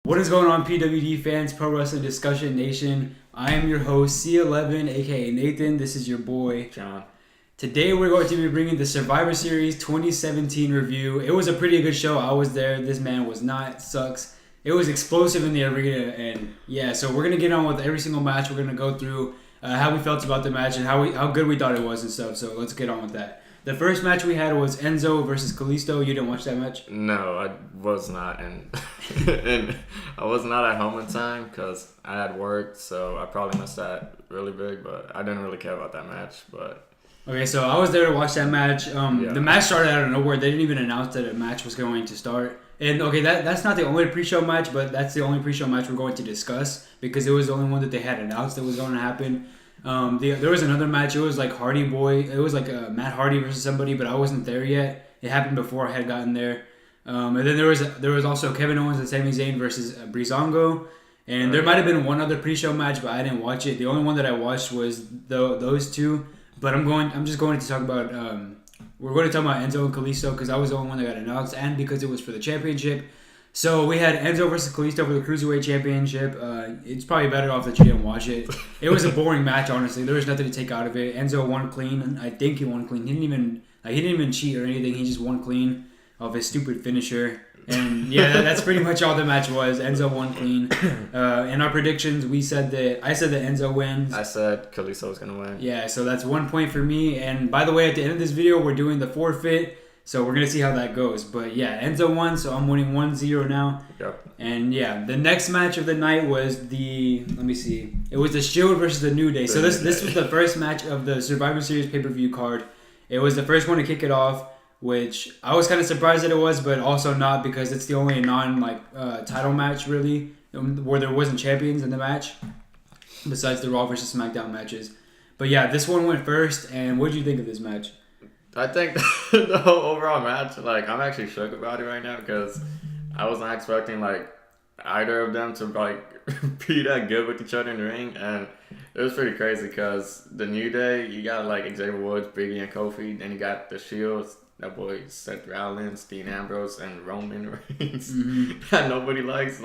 What is going on, PWD fans, Pro Wrestling Discussion Nation? I am your host, C11, aka Nathan. This is your boy, John. Today we're going to be bringing the Survivor Series 2017 review. It was a pretty good show. I was there. This man was not. Sucks. It was explosive in the arena, and yeah, so we're going to get on with every single match. We're going to go through how we felt about the match and how good we thought it was and stuff, so let's get on with that. The first match we had was Enzo versus Kalisto. You didn't watch that match? No, I was not, and and I was not at home in time because I had work, so I probably missed that really big. But I didn't really care about that match. But okay, so I was there to watch that match. Yeah. The match started out of nowhere. They didn't even announce that a match was going to start. And okay, that's not the only pre-show match, but that's the only pre-show match we're going to discuss because it was the only one that they had announced that was going to happen. There was another match. It was like Hardy Boy. It was like Matt Hardy versus somebody, but I wasn't there yet. It happened before I had gotten there. And then there was also Kevin Owens and Sami Zayn versus Breezango. And there might have been one other pre-show match, but I didn't watch it. The only one that I watched was those two. But I'm just going to talk about we're going to talk about Enzo and Kalisto because that was the only one that got announced, and because it was for the championship. So we had Enzo versus Kalisto for the Cruiserweight Championship. It's probably better off that you didn't watch it. It was a boring match, honestly. There was nothing to take out of it. Enzo won clean, and I think he won clean. He didn't even cheat or anything. He just won clean of his stupid finisher. And yeah, that's pretty much all the match was. Enzo won clean. In our predictions, I said that Enzo wins. I said Kalisto was gonna win. Yeah, so that's 1 point for me. And by the way, at the end of this video, we're doing the forfeit. So we're going to see how that goes. But yeah, Enzo won, so I'm winning 1-0 now. Yep. And yeah, the next match of the night was let me see. It was the Shield versus the New Day. So this was the first match of the Survivor Series pay-per-view card. It was the first one to kick it off, which I was kind of surprised that it was, but also not because it's the only title match really where there wasn't champions in the match besides the Raw versus SmackDown matches. But yeah, this one went first, and what did you think of this match? I think the whole overall match, I'm actually shook about it right now because I was not expecting either of them to be that good with each other in the ring, and it was pretty crazy because the New Day, you got Xavier Woods, Biggie, and Kofi, then you got the Shield, that boy Seth Rollins, Dean Ambrose, and Roman Reigns that nobody likes.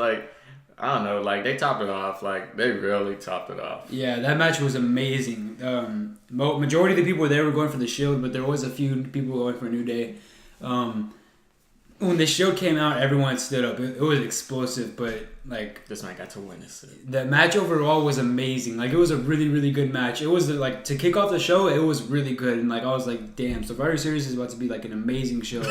I don't know, they topped it off. They really topped it off. Yeah, that match was amazing. Majority of the people there were going for the Shield, but there was a few people going for New Day. When the Shield came out, everyone stood up. It was explosive, but this man got to witness it. The match overall was amazing. It was a really, really good match. It was to kick off the show, it was really good, and I was like, damn, Survivor Series is about to be an amazing show.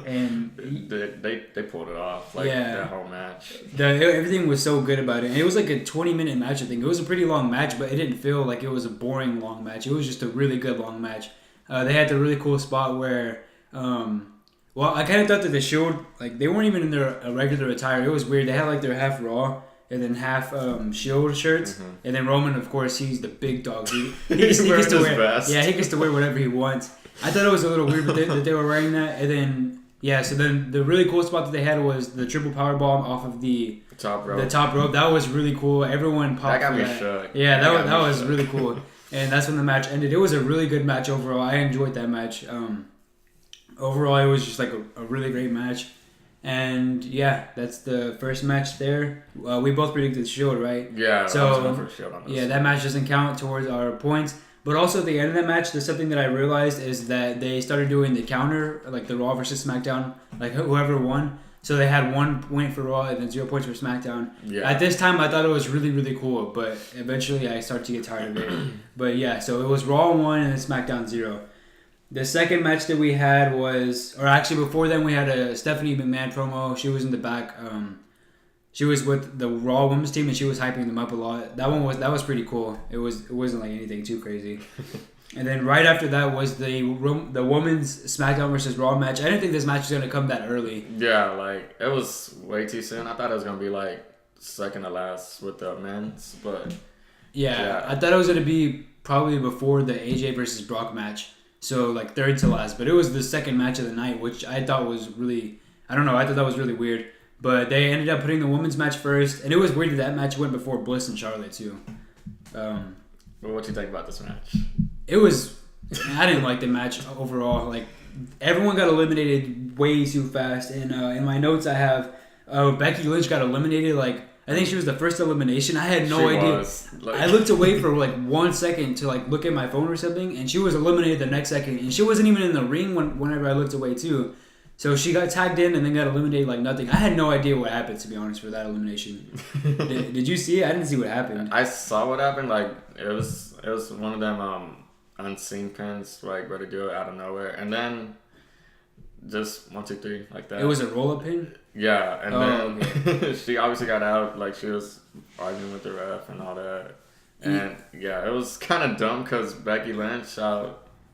And they pulled it off. That whole match. Everything was so good about it. And it was a 20-minute match, I think. It was a pretty long match, but it didn't feel like it was a boring long match. It was just a really good long match. They had the really cool spot where I kind of thought that the Shield, they weren't even in their regular attire. It was weird. They had their half Raw and then half Shield shirts. And then Roman, of course, he's the big dog. He gets to wear best. Yeah, he gets to wear whatever he wants. I thought it was a little weird that they were wearing that. And then, yeah, so then the really cool spot that they had was the triple powerbomb off of the top rope. The top rope. That was really cool. Everyone popped that. Got me shook. Yeah, that was really cool. And that's when the match ended. It was a really good match overall. I enjoyed that match. Overall, it was just a really great match. And yeah, that's the first match there. We both predicted Shield, right? Yeah, so I was going for Shield on this. Yeah, that match doesn't count towards our points. But also at the end of that match, there's something that I realized is that they started doing the counter, the Raw versus SmackDown, whoever won. So they had 1 point for Raw and then 0 points for SmackDown. Yeah. At this time, I thought it was really, really cool, but eventually I started to get tired of it. But yeah, so it was Raw 1 and then SmackDown 0. The second match that we had before then we had a Stephanie McMahon promo. She was in the back. She was with the Raw Women's team and she was hyping them up a lot. That was pretty cool. It wasn't anything too crazy. And then right after that was the women's SmackDown versus Raw match. I didn't think this match was gonna come that early. Yeah, it was way too soon. I thought it was gonna be second to last with the men's, but yeah, I thought it was gonna be probably before the AJ versus Brock match. So third to last, but it was the second match of the night, which I thought was really, I don't know, I thought that was really weird. But they ended up putting the women's match first, and it was weird that match went before Bliss and Charlotte too. What you think about this match? I didn't like the match overall. Everyone got eliminated way too fast, and in my notes I have Becky Lynch got eliminated. Like, I think she was the first elimination. I had no She idea. was, like- I looked away for like 1 second to like look at my phone or something, and she was eliminated the next second. And she wasn't even in the ring whenever I looked away too. So she got tagged in and then got eliminated like nothing. I had no idea what happened, to be honest, for that elimination. Did you see it? I didn't see what happened. I saw what happened. Like it was one of them unseen pins, like where they do it out of nowhere, and then just 1, 2, 3 like that. It was a roll-up pin? Yeah, and then okay. she obviously got out. Like she was arguing with the ref and all that, and yeah, it was kind of dumb because Becky Lynch,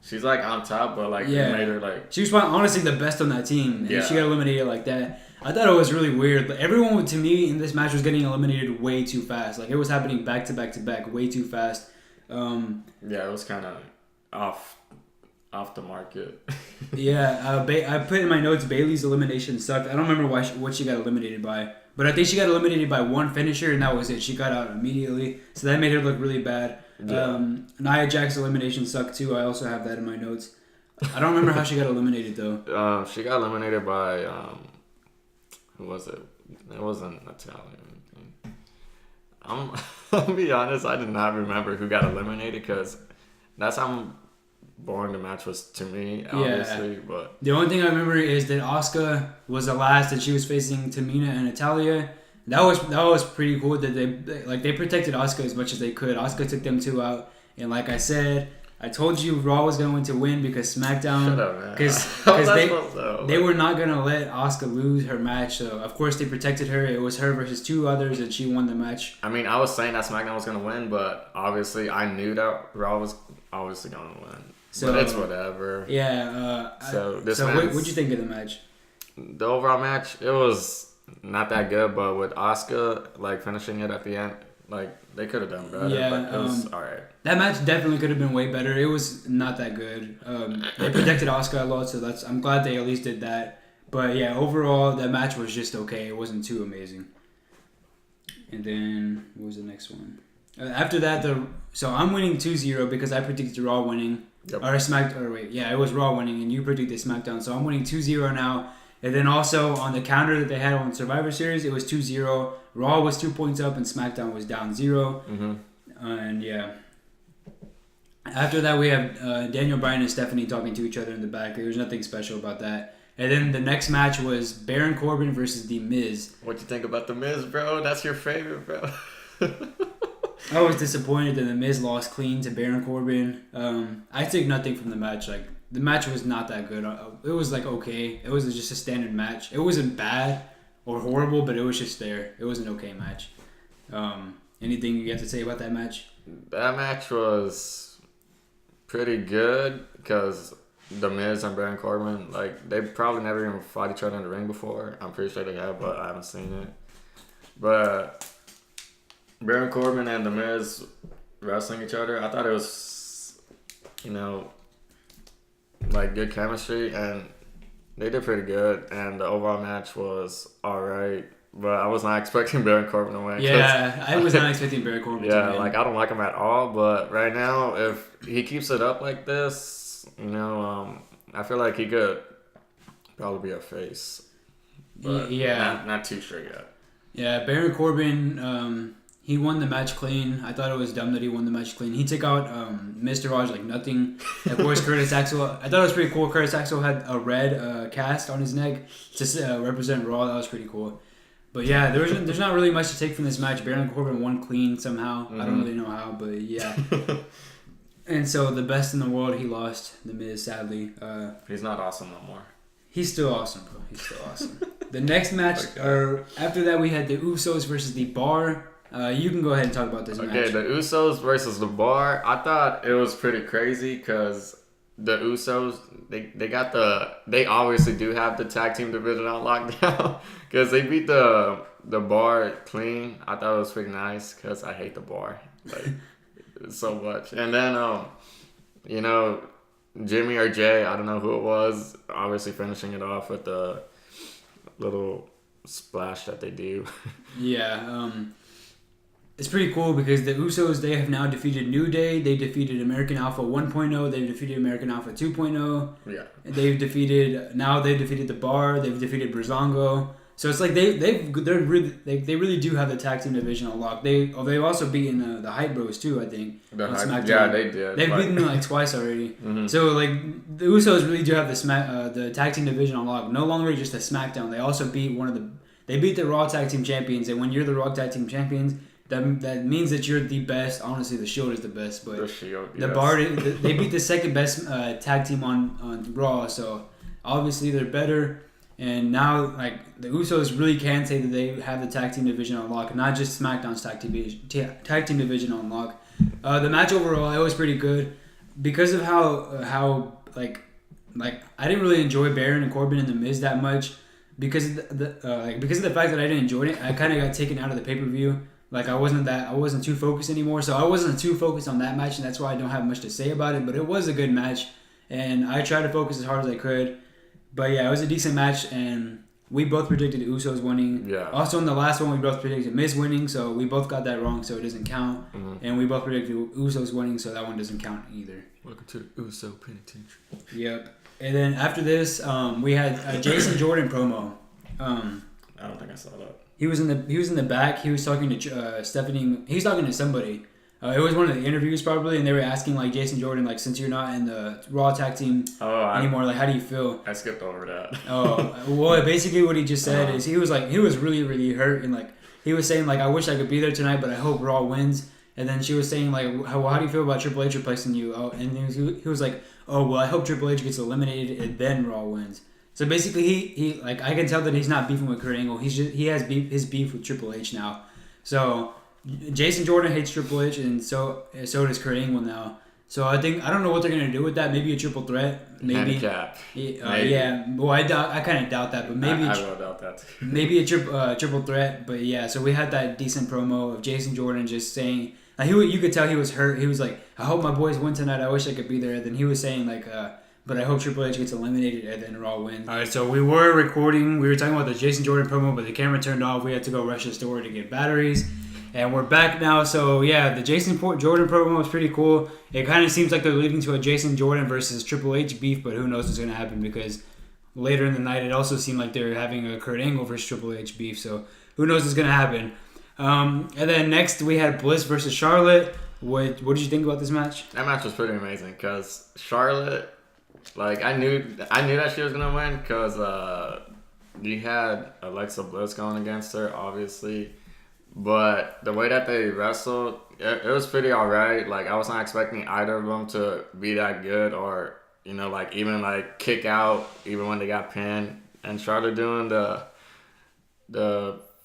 she's like on top, but like Yeah. it made her like. She was honestly the best on that team, and Yeah. she got eliminated like that. I thought it was really weird, but everyone to me in this match was getting eliminated way too fast. Like it was happening back to back to back, way too fast. Yeah, it was kind of off the market. Yeah, I put in my notes Bailey's elimination sucked. I don't remember what she got eliminated by, but I think she got eliminated by one finisher, and that was it. She got out immediately, so that made her look really bad. Yeah. Nia Jax's elimination sucked too. I also have that in my notes. I don't remember how she got eliminated though. She got eliminated by who was it? It wasn't Italian. I'm I'll be honest. I did not remember who got eliminated because that's how boring the match was to me. Obviously, but The only thing I remember is that Asuka was the last, and she was facing Tamina and Natalia. That was pretty cool that they protected Asuka as much as they could. Asuka took them two out, and like I said, I told you Raw was going to win because SmackDown, shut up, man. because they were not gonna let Asuka lose her match. So of course they protected her. It was her versus two others, and she won the match. I mean, I was saying that SmackDown was gonna win, but obviously I knew that Raw was obviously gonna win. So but it's whatever. Yeah. So this what'd you think of the match? The overall match, it was not that good, but with Asuka like finishing it at the end, like they could have done better. Yeah, but it was alright. That match definitely could have been way better. It was not that good. They protected Asuka a lot, so I'm glad they at least did that. But yeah, overall that match was just okay. It wasn't too amazing. And then what was the next one? After that, so I'm winning 2-0 because I predicted Raw winning. Yep. It was Raw winning, and you predicted SmackDown. So I'm winning 2-0 now. And then also on the counter that they had on Survivor Series, it was 2-0. Raw was 2 points up, and SmackDown was down 0. Mm-hmm. And yeah. After that, we have Daniel Bryan and Stephanie talking to each other in the back. There was nothing special about that. And then the next match was Baron Corbin versus The Miz. What you think about The Miz, bro? That's your favorite, bro. I was disappointed that The Miz lost clean to Baron Corbin. I took nothing from the match. Like the match was not that good. It was like okay. It was just a standard match. It wasn't bad or horrible, but it was just there. It was an okay match. Anything you have to say about that match? That match was pretty good because The Miz and Baron Corbin, like they probably never even fought each other in the ring before. I'm pretty sure they have, but I haven't seen it. But Baron Corbin and The Miz wrestling each other, I thought it was, like good chemistry, and they did pretty good. And the overall match was alright, but I was not expecting Baron Corbin to win. Yeah, I was not expecting Baron Corbin to win. Like I don't like him at all, but right now, if he keeps it up like this, I feel like he could probably be a face. But not too sure yet. Yeah, Baron Corbin, he won the match clean. I thought it was dumb that he won the match clean. He took out Mr. Raj like nothing. Of course, Curtis Axel. I thought it was pretty cool. Curtis Axel had a red cast on his neck to represent Raw. That was pretty cool. But yeah, there's not really much to take from this match. Baron Corbin won clean somehow. Mm-hmm. I don't really know how, but yeah. And so the best in the world, he lost. The Miz, sadly. He's not awesome no more. He's still awesome, bro. He's still awesome. The next match, after that, we had the Usos versus the Bar. You can go ahead and talk about this match. Okay, the Usos versus the Bar. I thought it was pretty crazy because the Usos, they obviously do have the tag team division on lockdown because they beat the Bar clean. I thought it was pretty nice because I hate the Bar like so much. And then Jimmy or Jay, I don't know who it was, obviously finishing it off with the little splash that they do. Yeah, it's pretty cool because the Usos, they have now defeated New Day. They defeated American Alpha 1.0. They've defeated American Alpha 2.0. Yeah. They've defeated the Bar. They've defeated Breezango. So it's like they really do have the tag team division on lock. They've also beaten the Hype Bros too, I think. Yeah, they did. They've beaten them like twice already. Mm-hmm. So like the Usos really do have the tag team division on lock. No longer just a SmackDown. They also beat they beat the Raw tag team champions, and when you're the Raw tag team champions, that means that you're the best. Honestly, the Shield is the best, but the Shield, they beat the second best tag team on Raw. So obviously they're better. And now, like, the Usos really can say that they have the tag team division on lock, not just SmackDown's tag team division on lock. The match overall, it was pretty good because of how like I didn't really enjoy Baron and Corbin and The Miz that much because of the fact that I didn't enjoy it. I kind of got taken out of the pay-per-view. Like I wasn't too focused anymore, so I wasn't too focused on that match, and that's why I don't have much to say about it. But it was a good match, and I tried to focus as hard as I could. But yeah, it was a decent match, and we both predicted the Usos winning. Yeah. Also, in the last one, we both predicted Miz winning, so we both got that wrong, so it doesn't count. Mm-hmm. And we both predicted Usos winning, so that one doesn't count either. Welcome to the Uso Penitentiary. Yep. And then after this, we had a Jason Jordan promo. I don't think I saw that. He was in the back. He was talking to Stephanie. He was talking to somebody. It was one of the interviews probably, and they were asking like Jason Jordan, like, since you're not in the Raw tag team anymore, like, how do you feel? I skipped over that. Well, basically what he just said is he was really, really hurt, and like he was saying like, I wish I could be there tonight, but I hope Raw wins. And then she was saying like, how do you feel about Triple H replacing you? Oh, and he was like, oh well, I hope Triple H gets eliminated and then Raw wins. So basically he like, I can tell that he's not beefing with Kurt Angle. He has his beef with Triple H now. So Jason Jordan hates Triple H, and so does Kurt Angle now. So I don't know what they're gonna do with that. Maybe a triple threat. Maybe. Handicap. Yeah. Well, I kind of doubt that, but maybe. I will doubt that. Maybe a triple threat, but yeah. So we had that decent promo of Jason Jordan just saying, like, you could tell he was hurt. He was like, I hope my boys win tonight. I wish I could be there. Then he was saying like, but I hope Triple H gets eliminated and then Raw wins. All right, so we were recording. We were talking about the Jason Jordan promo, but the camera turned off. We had to go rush the store to get batteries. And we're back now, so yeah, the Jason Jordan promo was pretty cool. It kind of seems like they're leading to a Jason Jordan versus Triple H beef, but who knows what's going to happen, because later in the night it also seemed like they're having a Kurt Angle versus Triple H beef, so who knows what's going to happen. And then next we had Bliss versus Charlotte. What did you think about this match? That match was pretty amazing, because Charlotte, like, I knew that she was going to win, because you had Alexa Bliss going against her, obviously. But the way that they wrestled, it was pretty alright. Like, I was not expecting either of them to be that good, or, you know, like, even like kick out even when they got pinned. And Charlotte doing the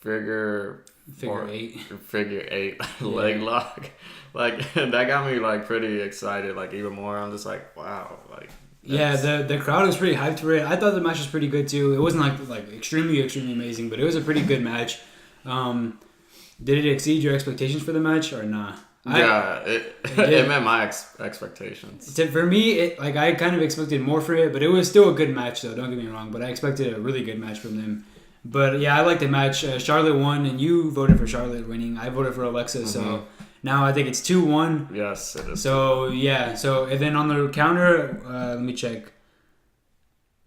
figure eight leg lock, like, that got me like pretty excited. Like, even more, I'm just like, wow, like. Yeah, the crowd was pretty hyped for it. I thought the match was pretty good too. It wasn't like extremely amazing, but it was a pretty good match. Did it exceed your expectations for the match or not? Yeah, it met my expectations. For me, I kind of expected more for it, but it was still a good match though. Don't get me wrong, but I expected a really good match from them. But yeah, I like the match. Charlotte won, and you voted for Charlotte winning. I voted for Alexa, so now I think it's 2-1. Yes, it is. So yeah, and then on the counter, let me check.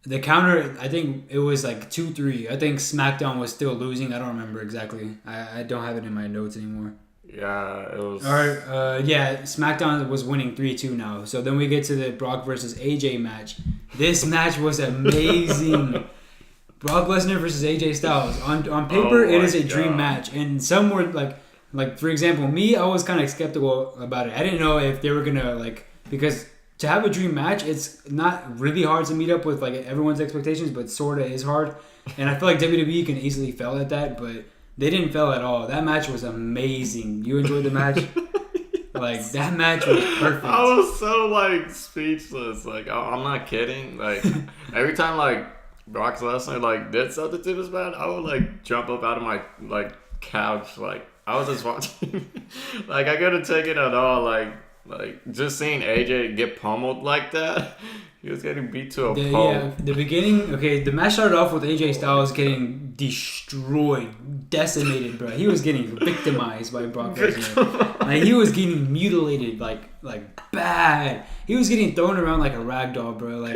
The counter, I think it was like 2-3. I think SmackDown was still losing. I don't remember exactly. I don't have it in my notes anymore. Yeah, it was. SmackDown was winning 3-2 now. So then we get to the Brock versus AJ match. This match was amazing. Brock Lesnar versus AJ Styles. On paper, it is a dream match. And some were like for example, me, I was kind of skeptical about it. I didn't know if they were gonna because to have a dream match, it's not really hard to meet up with like everyone's expectations, but sorta is hard. And I feel like WWE can easily fail at that, but they didn't fail at all. That match was amazing. You enjoyed the match? Like, that match was perfect. I was so like speechless. Like, I'm not kidding. Like, every time like Brock Lesnar like did something to this man, I would like jump up out of my like couch. Like, I was just watching. Like, I couldn't take it at all. Like just seeing AJ get pummeled like that, he was getting beat to a pulp. Yeah, the beginning. Okay, the match started off with AJ Styles getting destroyed, decimated, bro. He was getting victimized by Brock Lesnar. Like, he was getting mutilated, like bad. He was getting thrown around like a rag doll, bro. Like,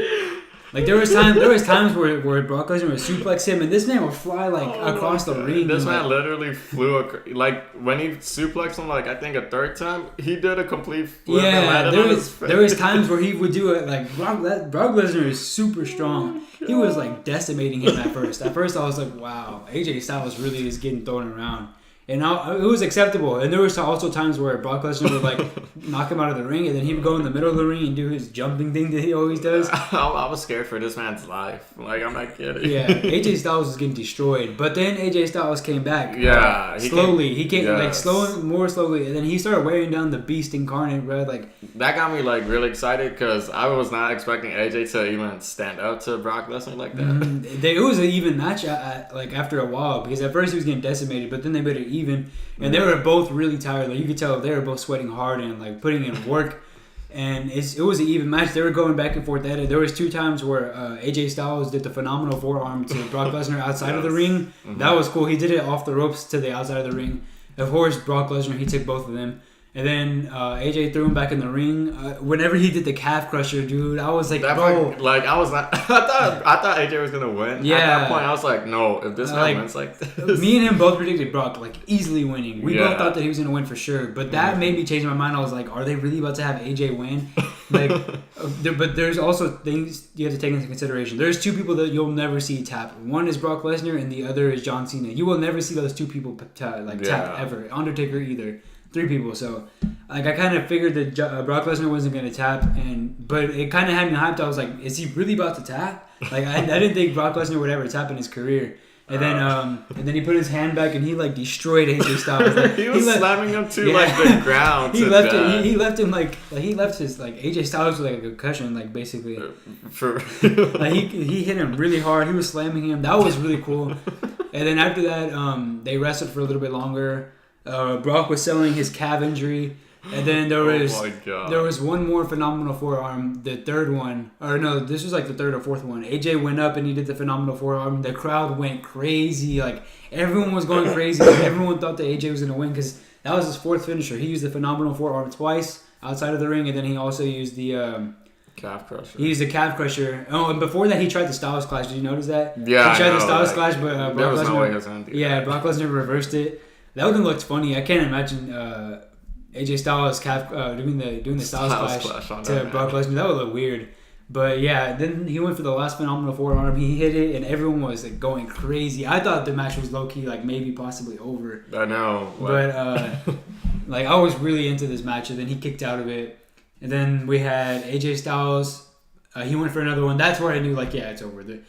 Like there was times where Brock Lesnar would suplex him, and this man would fly like across the ring. This and, man like, literally flew like when he suplexed him like I think a third time, he did a complete flip and yeah, landed on his face. there was times where he would do it like Brock Lesnar is super strong. He was like decimating him at first. At first I was like, wow, AJ Styles really is getting thrown around. And it was acceptable. And there was also times where Brock Lesnar would like knock him out of the ring, and then he would go in the middle of the ring and do his jumping thing that he always does. I was scared for this man's life. Like, I'm not kidding. Yeah, AJ Styles was getting destroyed, but then AJ Styles came back. Yeah, He came yes. like more slowly, and then he started wearing down the Beast incarnate, bro. Like that got me like really excited because I was not expecting AJ to even stand up to Brock Lesnar like that. it was an even match like after a while, because at first he was getting decimated, but then they made it even, and they were both really tired. Like you could tell they were both sweating hard and like putting in work. And it was an even match. They were going back and forth at it. There was 2 times where AJ Styles did the phenomenal forearm to Brock Lesnar outside of the ring. Mm-hmm. That was cool. He did it off the ropes to the outside of the ring. Of course, Brock Lesnar, he took both of them. And then AJ threw him back in the ring. Whenever he did the calf crusher, dude, I was like, bro. Like, I was not. I thought AJ was gonna win. Yeah. At that point, I was like, no, if this man wins like this. Me and him both predicted Brock like easily winning. We both thought that he was gonna win for sure. But that made me change my mind. I was like, are they really about to have AJ win? Like, but there's also things you have to take into consideration. There's 2 people that you'll never see tap. One is Brock Lesnar, and the other is John Cena. You will never see those 2 people tap ever. Undertaker either. 3 people. So, like, I kind of figured that Brock Lesnar wasn't going to tap, but it kind of had me hyped. I was like, is he really about to tap? Like, I didn't think Brock Lesnar would ever tap in his career. And then he put his hand back and he like destroyed AJ Styles. Like, he was slamming him to like the ground. He left him like he left his like AJ Styles with like a concussion, like basically. Like he hit him really hard. He was slamming him. That was really cool. And then after that, they wrestled for a little bit longer. Brock was selling his calf injury, and then there was one more phenomenal forearm. The third one, or no, this was like the third or fourth one. AJ went up and he did the phenomenal forearm. The crowd went crazy. Like everyone was going crazy. Like, everyone thought that AJ was gonna win because that was his 4th finisher. He used the phenomenal forearm twice outside of the ring, and then he also used the calf crusher. He used the calf crusher. Oh, and before that, he tried the Styles Clash. Did you notice that? Yeah, he tried the Styles Clash, but there was Brock Lesnar, no way he was gonna do that. Yeah, Brock Lesnar reversed it. That would have looked funny. I can't imagine AJ Styles doing the Styles Clash to Brock Lesnar. That would look weird. But yeah, then he went for the last phenomenal forearm. He hit it, and everyone was like going crazy. I thought the match was low key, like maybe possibly over. I know, but like I was really into this match, and then he kicked out of it. And then we had AJ Styles. He went for another one. That's where I knew, like, yeah, it's over. Like,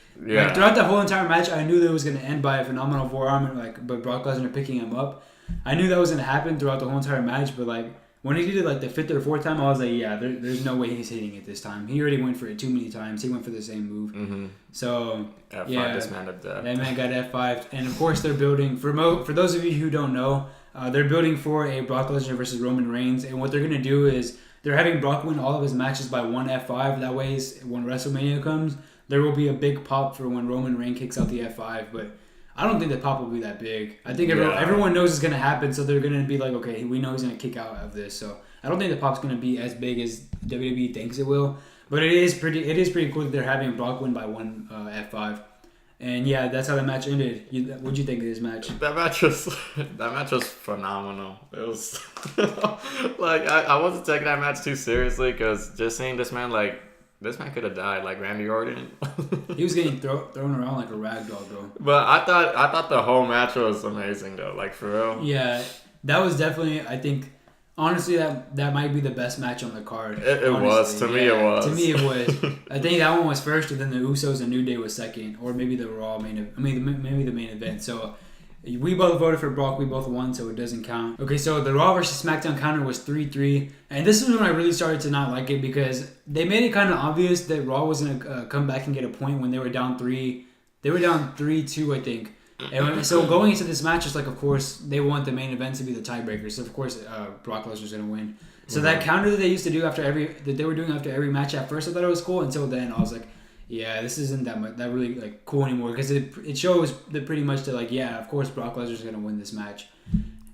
throughout the whole entire match, I knew that it was going to end by a phenomenal forearm, and but Brock Lesnar picking him up. I knew that was going to happen throughout the whole entire match, but like when he did it like the 5th or 4th time, I was like, yeah, there's no way he's hitting it this time. He already went for it too many times. He went for the same move. Mm-hmm. So F5 this man up there. That man got F5, and of course they're building for those of you who don't know, they're building for a Brock Lesnar versus Roman Reigns, and what they're going to do is. They're having Brock win all of his matches by 1 F5. That way, when WrestleMania comes, there will be a big pop for when Roman Reigns kicks out the F5. But I don't think the pop will be that big. I think everyone knows it's going to happen, so they're going to be like, okay, we know he's going to kick out of this. So I don't think the pop's going to be as big as WWE thinks it will. But it is pretty cool that they're having Brock win by 1 F5. And yeah, that's how the match ended. What'd you think of this match? That match was phenomenal. It was like I wasn't taking that match too seriously because just seeing this man could have died like Randy Orton. He was getting thrown around like a rag doll, bro. But I thought the whole match was amazing though, like for real. Yeah, that was definitely, I think. Honestly, that might be the best match on the card. It was. To me, it was. To me, it was. I think that one was first, and then the Usos and New Day was second, or maybe the Raw maybe the main event. So we both voted for Brock. We both won, so it doesn't count. Okay, so the Raw versus SmackDown counter was 3-3, and this is when I really started to not like it because they made it kind of obvious that Raw was gonna come back and get a point when they were down 3. They were down 3-2, I think. And so going into this match, it's like, of course, they want the main event to be the tiebreaker. So of course, Brock Lesnar's gonna win. So that counter that they used to do that they were doing after every match, at first I thought it was cool. Until then, I was like, yeah, this isn't that really like cool anymore because it shows that pretty much that like, yeah, of course Brock Lesnar's gonna win this match.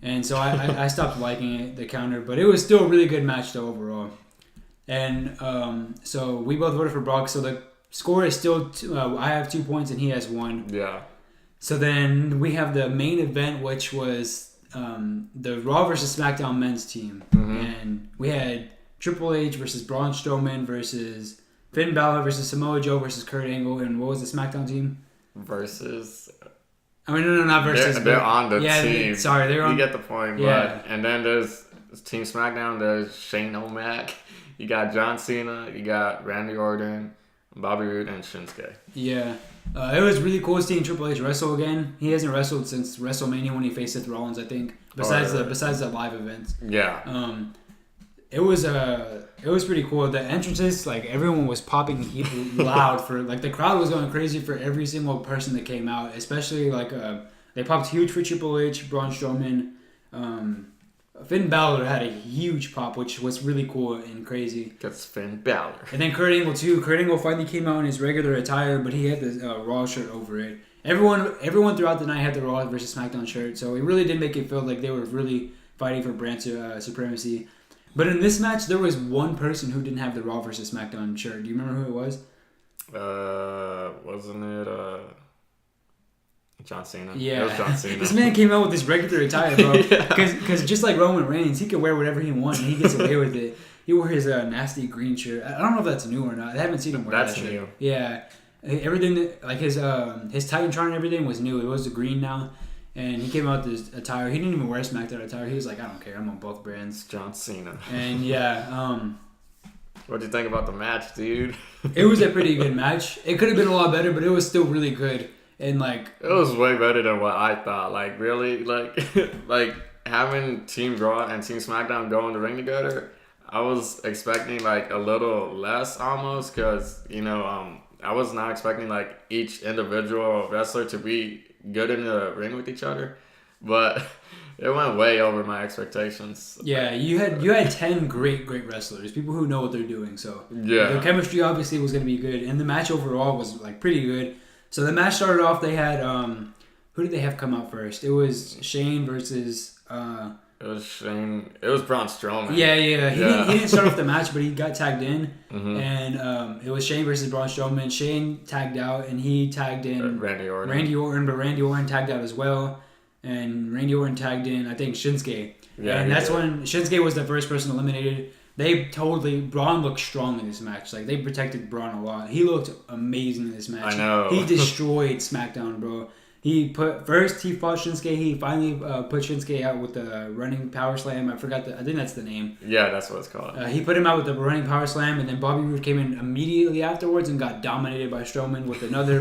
And so I stopped liking it, the counter, but it was still a really good match though overall. And so we both voted for Brock. So the score is still I have 2 points and he has 1. Yeah. So then we have the main event, which was the Raw versus SmackDown men's team, and we had Triple H versus Braun Strowman versus Finn Balor versus Samoa Joe versus Kurt Angle, and what was the SmackDown team? Versus. I mean, no, not versus. They're on the yeah, team. They're on. You get the point. Yeah. But, and then there's Team SmackDown. There's Shane O'Mac. You got John Cena. You got Randy Orton, Bobby Roode, and Shinsuke. Yeah. It was really cool seeing Triple H wrestle again. He hasn't wrestled since WrestleMania when he faced Seth Rollins, I think. Besides the live events. Yeah. It was pretty cool. The entrances, like everyone was popping loud for like the crowd was going crazy for every single person that came out. Especially like they popped huge for Triple H, Braun Strowman. Finn Balor had a huge pop, which was really cool and crazy. That's Finn Balor. And then Kurt Angle too. Kurt Angle finally came out in his regular attire, but he had the Raw shirt over it. Everyone throughout the night had the Raw versus SmackDown shirt, so it really did make it feel like they were really fighting for brand supremacy. But in this match, there was one person who didn't have the Raw versus SmackDown shirt. Do you remember who it was? Wasn't it John Cena? Yeah. It was John Cena. This man came out with his regular attire, bro. Yeah. Because just like Roman Reigns, he can wear whatever he wants and he gets away with it. He wore his nasty green shirt. I don't know if that's new or not. I haven't seen him wear that shirt. New. Yeah. Everything, like his Titantron and everything was new. It was the green now. And he came out with his attire. He didn't even wear SmackDown attire. He was like, I don't care. I'm on both brands. John Cena. And yeah. What do you think about the match, dude? It was a pretty good match. It could have been a lot better, but it was still really good. And like, it was way better than what I thought. Like really, like like having Team Raw and Team SmackDown go in the ring together. I was expecting like a little less almost because I was not expecting like each individual wrestler to be good in the ring with each other, but it went way over my expectations. Yeah, you had 10 great wrestlers, people who know what they're doing. So yeah, the chemistry obviously was going to be good, and the match overall was like pretty good. So the match started off. They had who did they have come out first? It was Shane versus. It was Shane. It was Braun Strowman. Yeah. He didn't start off the match, but he got tagged in, and it was Shane versus Braun Strowman. Shane tagged out, and he tagged in Randy Orton. But Randy Orton tagged out as well, and Randy Orton tagged in I think Shinsuke. Yeah, and that's when Shinsuke was the first person eliminated. Braun looked strong in this match. Like, they protected Braun a lot. He looked amazing in this match. I know. He destroyed SmackDown, bro. He fought Shinsuke. He finally put Shinsuke out with the running power slam. I think that's the name. Yeah, that's what it's called. He put him out with the running power slam, and then Bobby Roode came in immediately afterwards and got dominated by Strowman with another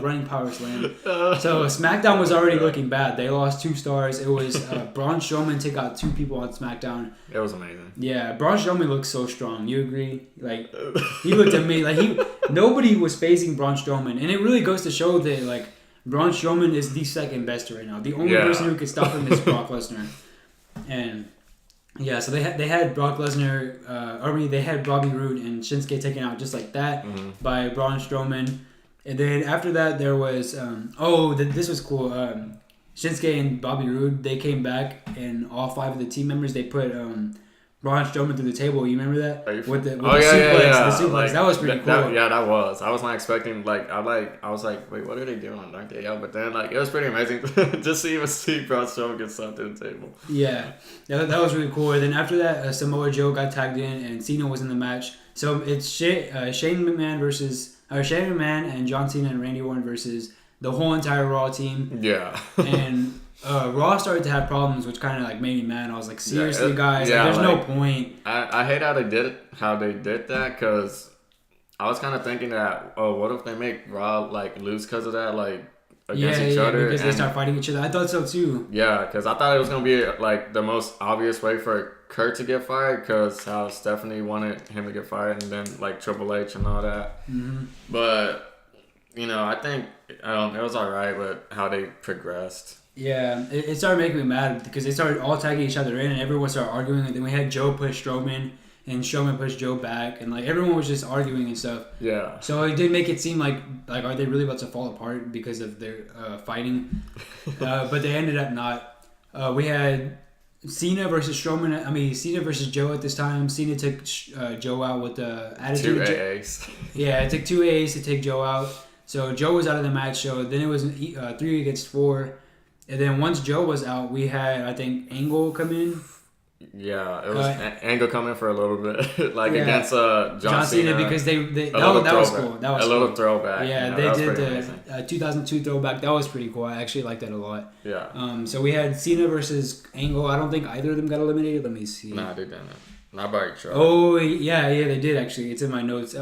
running power slam. So SmackDown was already looking bad. They lost 2 stars. It was Braun Strowman take out 2 people on SmackDown. It was amazing. Yeah, Braun Strowman looked so strong. You agree? Like, he looked amazing. Like, nobody was facing Braun Strowman, and it really goes to show that like Braun Strowman is the second best right now. The only person who could stop him is Brock Lesnar. And yeah, so they had Brock Lesnar, they had Bobby Roode and Shinsuke taken out just like that by Braun Strowman. And then after that, there was this was cool. Shinsuke and Bobby Roode, they came back, and all 5 of the team members, they put Braun Strowman through the table. You remember that? With the suplex. The suplex. Like, that was pretty cool. That was. I was not expecting. I was like, wait, what are they doing? Aren't they? Yeah, but then it was pretty amazing just to even see Braun Strowman get stuff to the table. Yeah, that was really cool. And then after that, Samoa Joe got tagged in, and Cena was in the match. So it's Shane McMahon and John Cena and Randy Orton versus the whole entire Raw team. Yeah. And Raw started to have problems, which kind of like made me mad. I was like, seriously, guys, there's no point. I hate how they did that, because I was kind of thinking that, what if they make Raw like lose because of that, like against each other, because they start fighting each other. I thought so too. Yeah, because I thought it was gonna be like the most obvious way for Kurt to get fired, because how Stephanie wanted him to get fired, and then like Triple H and all that. Mm-hmm. But I think it was alright, but how they progressed. Yeah, it started making me mad because they started all tagging each other in, and everyone started arguing. And then we had Joe push Strowman, and Strowman pushed Joe back, and like everyone was just arguing and stuff. Yeah. So it did make it seem like are they really about to fall apart because of their fighting? But they ended up not. We had Cena versus Strowman. I mean, Cena versus Joe at this time. Cena took Joe out with the attitude. 2 AAs. Yeah, it took 2 A's to take Joe out. So Joe was out of the match. So then it was 3 against 4. And then once Joe was out, we had, I think, Angle come in. Yeah, it was Angle coming for a little bit, like Yeah. against John Cena, because they that little was throwback. cool. That was a little cool. throwback. Yeah, you know, they that was did pretty amazing. the 2002 throwback. That was pretty cool. I actually liked that a lot. Yeah. So we had Cena versus Angle. I don't think either of them got eliminated. Let me see. Nah, they didn't. Not by a Oh yeah, they did actually. It's in my notes.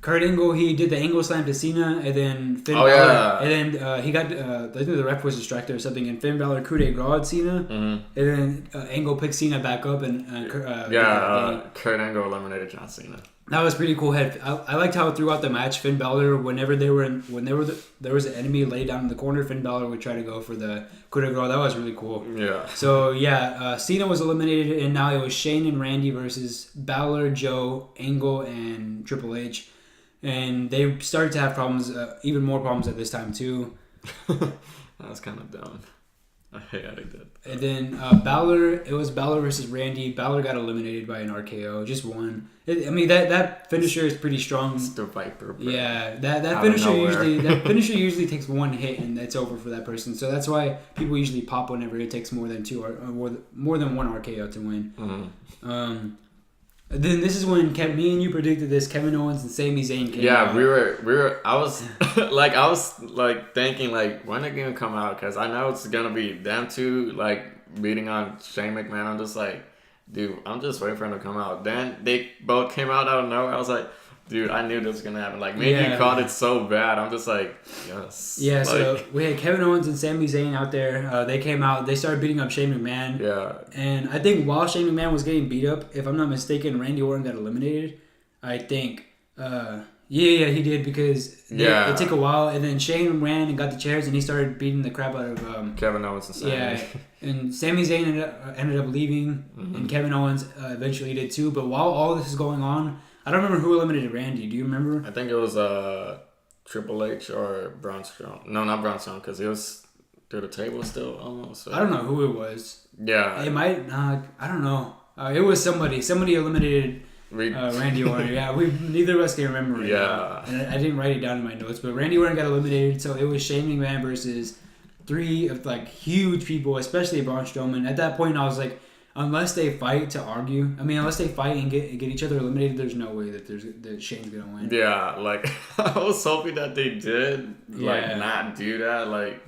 Kurt Angle, he did the Angle slam to Cena, and then Finn Balor, yeah. and then he got. I think the ref was distracted or something, and Finn Balor coup de grace Cena, and then Angle picked Cena back up, and Kurt Angle eliminated John Cena. that was pretty cool. I liked how throughout the match, Finn Balor, whenever there was an enemy laid down in the corner, Finn Balor would try to go for the coup de grace. That was really cool. Yeah. So yeah, Cena was eliminated, and now it was Shane and Randy versus Balor, Joe, Angle, and Triple H. And they started to have problems, even more problems at this time too. That was kind of dumb. Yeah, they did. And then it was Balor versus Randy. Balor got eliminated by an RKO, just one. I mean that finisher is pretty strong. It's the Viper. Bro. Yeah, that finisher usually takes one hit and that's over for that person. So that's why people usually pop whenever it takes more than two or more than one RKO to win. Mm-hmm. Then this is when me and you predicted this. Kevin Owens and Sami Zayn came out. Yeah, we were. I was thinking when they're gonna come out, because I know it's gonna be them two beating on Shane McMahon. I'm just like, dude, I'm just waiting for them to come out. Then they both came out of nowhere. I was like, dude, I knew this was gonna happen. You called it so bad. I'm just like, yes. Yeah, so we had Kevin Owens and Sami Zayn out there. They came out. They started beating up Shane McMahon. Yeah. And I think while Shane McMahon was getting beat up, if I'm not mistaken, Randy Orton got eliminated. I think. Yeah, he did because it took a while. And then Shane ran and got the chairs and he started beating the crap out of Kevin Owens and Sami. Yeah, and Sami Zayn ended up leaving, and Kevin Owens eventually did too. But while all this is going on, I don't remember who eliminated Randy. Do you remember? I think it was Triple H or Braun Strowman. No, not Braun Strowman, because he was through the table still almost. So. I don't know who it was. Yeah. It might. I don't know. It was somebody. Somebody eliminated Randy Orton. Yeah, neither of us can remember it. Yeah. And I didn't write it down in my notes, but Randy Orton got eliminated. So it was Shane McMahon versus 3 of huge people, especially Braun Strowman. At that point, I was like, unless they fight to argue, unless they fight and get each other eliminated, there's no way that Shane's gonna win. Yeah, I was hoping that they did not do that,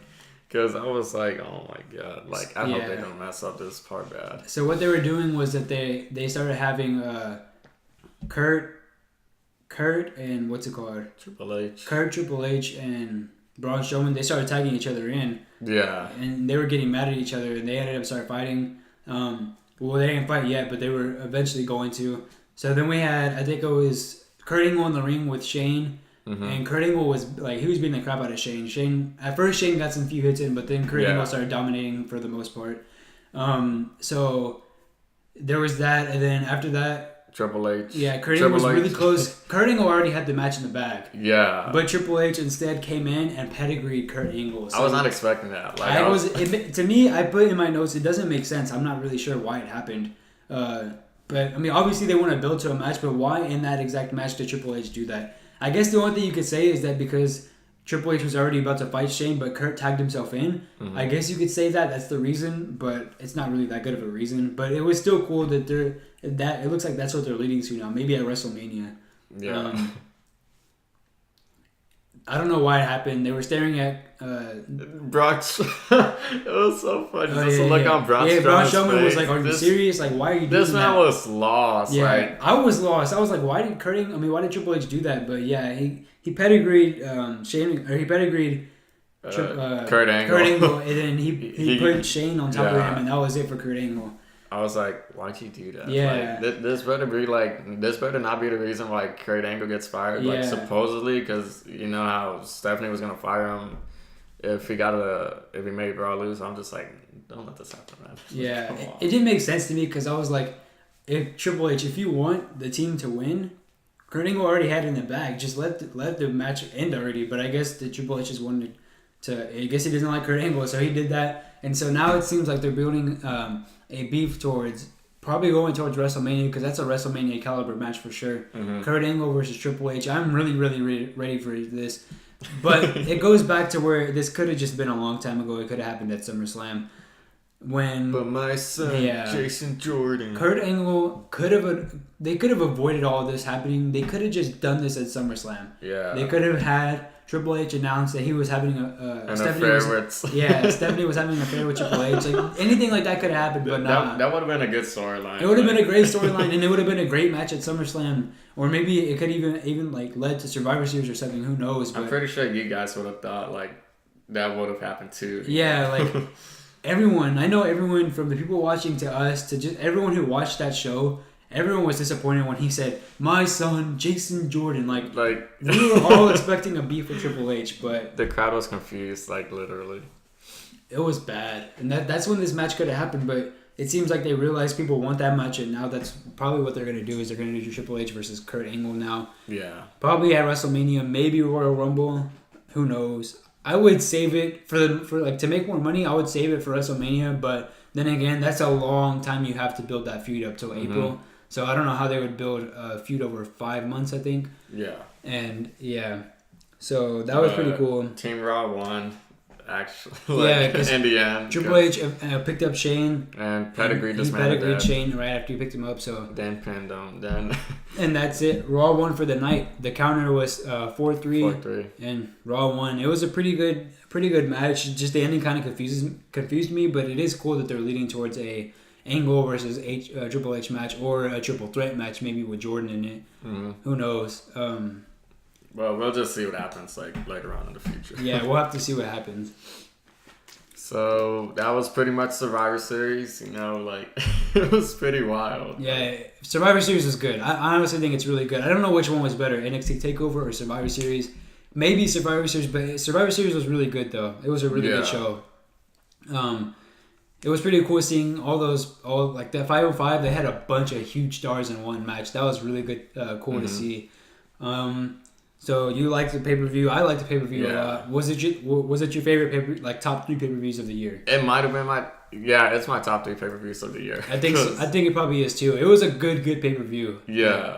because I was like, oh my god, I hope they don't mess up this part bad. So what they were doing was that they started having Kurt and what's it called? Triple H. Kurt, Triple H, and Braun Strowman. They started tagging each other in. Yeah. And they were getting mad at each other, and they ended up starting fighting. Well, they didn't fight yet, but they were eventually going to. So then we had, I think it was Kurt Angle in the ring with Shane. Mm-hmm. And Kurt Angle was he was beating the crap out of Shane. At first Shane got some few hits in, but then Kurt Angle started dominating for the most part. So there was that, and then after that, Triple H. Yeah, Kurt Angle was really close. Kurt Angle already had the match in the bag. Yeah. But Triple H instead came in and pedigreed Kurt Angle. So I was not expecting that. To me, I put in my notes, it doesn't make sense. I'm not really sure why it happened. But obviously they want to build to a match, but why in that exact match did Triple H do that? I guess the only thing you could say is that because Triple H was already about to fight Shane, but Kurt tagged himself in. Mm-hmm. I guess you could say that's the reason, but it's not really that good of a reason. But it was still cool that it looks like that's what they're leading to now. Maybe at WrestleMania. Yeah. I don't know why it happened. They were staring at Brock. It was so funny. Just to look on Braun Strowman's Braun Strowman was face. like, "Are you serious? Why are you doing this that?" man was lost. Yeah, I was lost. I was like, "Why did why did Triple H do that?" But yeah, he pedigreed Shane, or he pedigreed Kurt Angle. Kurt Angle, and then he put Shane on top of him, and that was it for Kurt Angle. I was like, why'd you do that? Yeah. This better not be the reason why Kurt Angle gets fired. Yeah. Supposedly, because you know how Stephanie was gonna fire him if he made Raw lose. I'm just like, don't let this happen, man. Yeah, it didn't make sense to me because I was like, if Triple H, if you want the team to win, Kurt Angle already had it in the bag. Just let the match end already. But I guess the Triple H just wanted I guess he doesn't like Kurt Angle, so he did that. And so now it seems like they're building a beef towards probably going towards WrestleMania because that's a WrestleMania caliber match for sure. Mm-hmm. Kurt Angle versus Triple H. I'm really, really ready for this. But it goes back to where this could have just been a long time ago. It could have happened at SummerSlam. But my son, Jason Jordan. Kurt Angle they could have avoided all this happening. They could have just done this at SummerSlam. Yeah. They could have had Triple H announce that he was having an affair with... Stephanie was having an affair with Triple H. Like, anything like that could have happened, but not. That would have been a good storyline. It would have been a great storyline, and it would have been a great match at SummerSlam. Or maybe it could even like led to Survivor Series or something. Who knows? But I'm pretty sure you guys would have thought like that would have happened too. Yeah, like everyone. I know everyone from the people watching to us to just everyone who watched that show. Everyone was disappointed when he said, "My son, Jason Jordan." Like we were all expecting a beef with Triple H, but the crowd was confused, like literally. It was bad, and that's when this match could have happened. But it seems like they realized people want that match, and now that's probably what they're gonna do. Is they're gonna do Triple H versus Kurt Angle now. Yeah. Probably at WrestleMania, maybe Royal Rumble. Who knows? I would save it for to make more money. I would save it for WrestleMania, but then again, that's a long time you have to build that feud up till April. So I don't know how they would build a feud over 5 months, I think. Yeah. And yeah. So that was pretty cool. Team Raw won, actually. In the end. Triple H picked up Shane. And Pedigree He dismantled pedigreed Shane right after he picked him up. So then pinned him. Then. And that's it. Raw won for the night. The counter was 4-3. 4-3. And Raw won. It was a pretty good match. Just the ending kind of confused me, but it is cool that they're leading towards a Angle versus Triple H match or a triple threat match, maybe with Jordan in it. Mm-hmm. Who knows? Well, we'll just see what happens like later on in the future. Yeah, we'll have to see what happens. So that was pretty much Survivor Series. You know, like it was pretty wild. Yeah, Survivor Series was good. I honestly think it's really good. I don't know which one was better, NXT Takeover or Survivor Series. Maybe Survivor Series, but Survivor Series was really good though. It was a really good show. It was pretty cool seeing all like that 505. They had a bunch of huge stars in one match. That was really good, cool to see. So you liked the pay per view. I liked the pay per view a lot. Was it your favorite top 3 pay per views of the year? It might have been it's my top 3 pay per views of the year. I think so. I think it probably is too. It was a good pay per view. Yeah.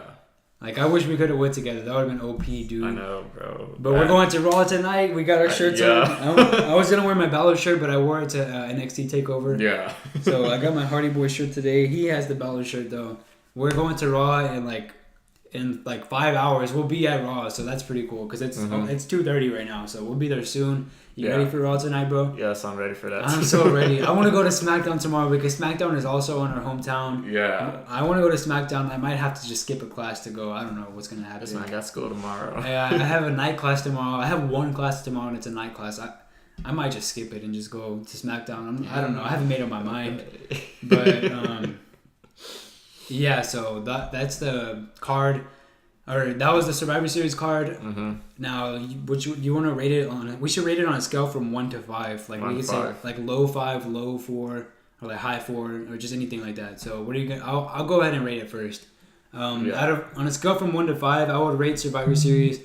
Like, I wish we could have went together. That would have been OP, dude. I know, bro. But we're going to Raw tonight. We got our shirts on. I was going to wear my Balor shirt, but I wore it to NXT TakeOver. Yeah. So I got my Hardy Boy shirt today. He has the Balor shirt, though. We're going to Raw in 5 hours. We'll be at Raw, so that's pretty cool. Because it's 2:30 right now, so we'll be there soon. You ready for Raw tonight, bro? Yes, I'm ready for that. I'm so ready. I want to go to SmackDown tomorrow because SmackDown is also in our hometown. Yeah. I want to go to SmackDown. I might have to just skip a class to go. I don't know what's going to happen. Listen, I got school tomorrow. I have a night class tomorrow. I have one class tomorrow, and it's a night class. I might just skip it and just go to SmackDown. I don't know. I haven't made up my mind. But, yeah, so that's the card. Or that was the Survivor Series card. Mm-hmm. Now, you want to rate it on? We should rate it on a scale from 1 to 5. Like we could say like low 5, low 4, or like high 4, or just anything like that. So what are you gonna? I'll go ahead and rate it first. On a scale from 1 to 5, I would rate Survivor Series.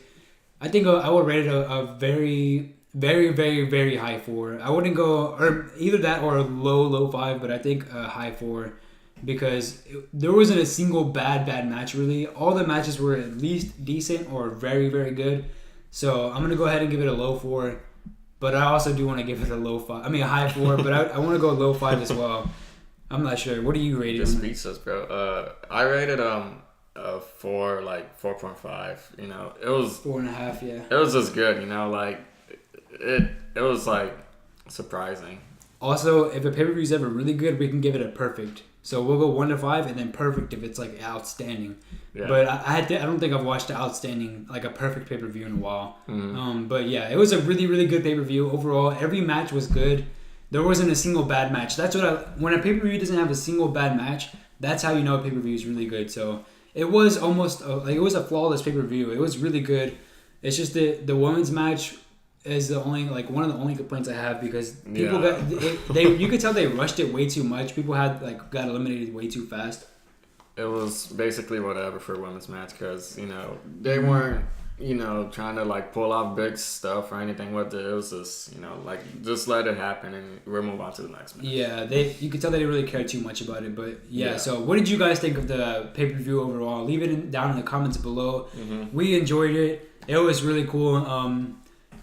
I think I would rate it a very, very, very, very high 4. I wouldn't go or either that or a low 5, but I think a high 4. Because there wasn't a single bad match, really. All the matches were at least decent or very, very good. So I'm going to go ahead and give it a low 4. But I also do want to give it a high 4. But I want to go low 5 as well. I'm not sure. What do you rate it? Just speechless, bro. I rated 4, like 4.5. You know, it was 4.5. Yeah. It was just good. You know, like it was like surprising. Also, if a pay-per-view is ever really good, we can give it a perfect. So we'll go 1 to 5 and then perfect if it's like outstanding. Yeah. But I don't think I've watched an outstanding, like a perfect pay-per-view in a while. Mm-hmm. But yeah, it was a really, really good pay-per-view overall. Every match was good. There wasn't a single bad match. That's when a pay-per-view doesn't have a single bad match, that's how you know a pay-per-view is really good. So it was almost it was a flawless pay-per-view. It was really good. It's just the women's match is the only one of the only complaints I have because people you could tell they rushed it way too much. People got eliminated way too fast. It was basically whatever for a women's match because they weren't trying to like pull off big stuff or anything with it. It was just, like just let it happen and we'll move on to the next match. Yeah, you could tell they didn't really care too much about it, but yeah. Yeah. So, what did you guys think of the pay-per-view overall? Leave it down in the comments below. Mm-hmm. We enjoyed it. It was really cool.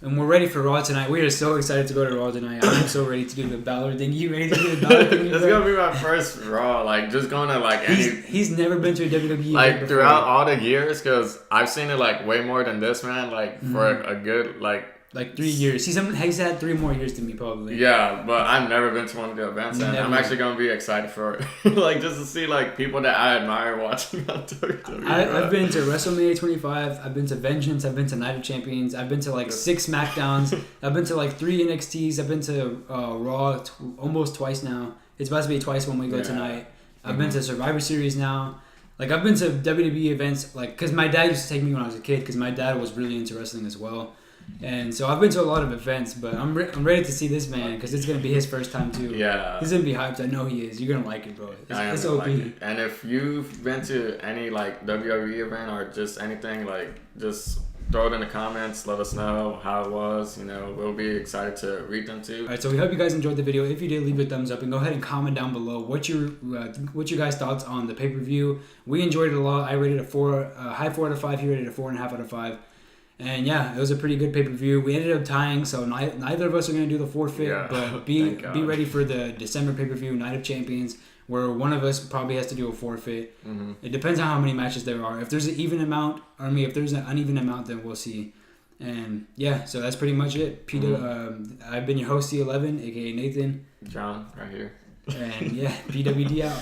And we're ready for Raw tonight. We are so excited to go to Raw tonight. I'm so ready to do the Balor thing. You ready to do the Balor thing? It's gonna be my first Raw. Like just going to like any. He's never been to a WWE Like event throughout before. all the years, because I've seen it like way more than this, man. Like for a good Like 3 years. He's had 3 more years than me probably. yeah, but I've never been to one of the events, and I'm Never. actually gonna be excited for it. Like just to see like people that I admire watching on WWE. I've been to WrestleMania 25. I've been to Vengeance. I've been to Night of Champions. I've been to like 6 SmackDowns. I've been to like 3 NXTs. I've been to Raw almost twice now. It's about to be twice when we go tonight. I've been to Survivor Series now. Like I've been to WWE events, like because my dad used to take me when I was a kid, because my dad was really into wrestling as well. And so I've been to a lot of events, but I'm ready to see this man because it's gonna be his first time too. Yeah. He's gonna be hyped. I know he is. You're gonna like it, bro. It's gonna OP. like it. And if you've been to any like WWE event or just anything, like just throw it in the comments. Let us know how it was. We'll be excited to read them too. Alright, so we hope you guys enjoyed the video. If you did, leave a thumbs up and go ahead and comment down below what your guys' thoughts on the pay-per-view. We enjoyed it a lot. I rated a high 4 out of 5. He rated a 4.5 out of 5. And yeah, it was a pretty good pay-per-view. We ended up tying, so neither of us are going to do the forfeit. Yeah, but thank be God. ready for the December pay-per-view, Night of Champions, where one of us probably has to do a forfeit. Mm-hmm. It depends on how many matches there are. If there's an even amount, if there's an uneven amount, then we'll see. And yeah, so that's pretty much it. I've been your host, C11, aka Nathan. John, right here. And yeah, PWD out.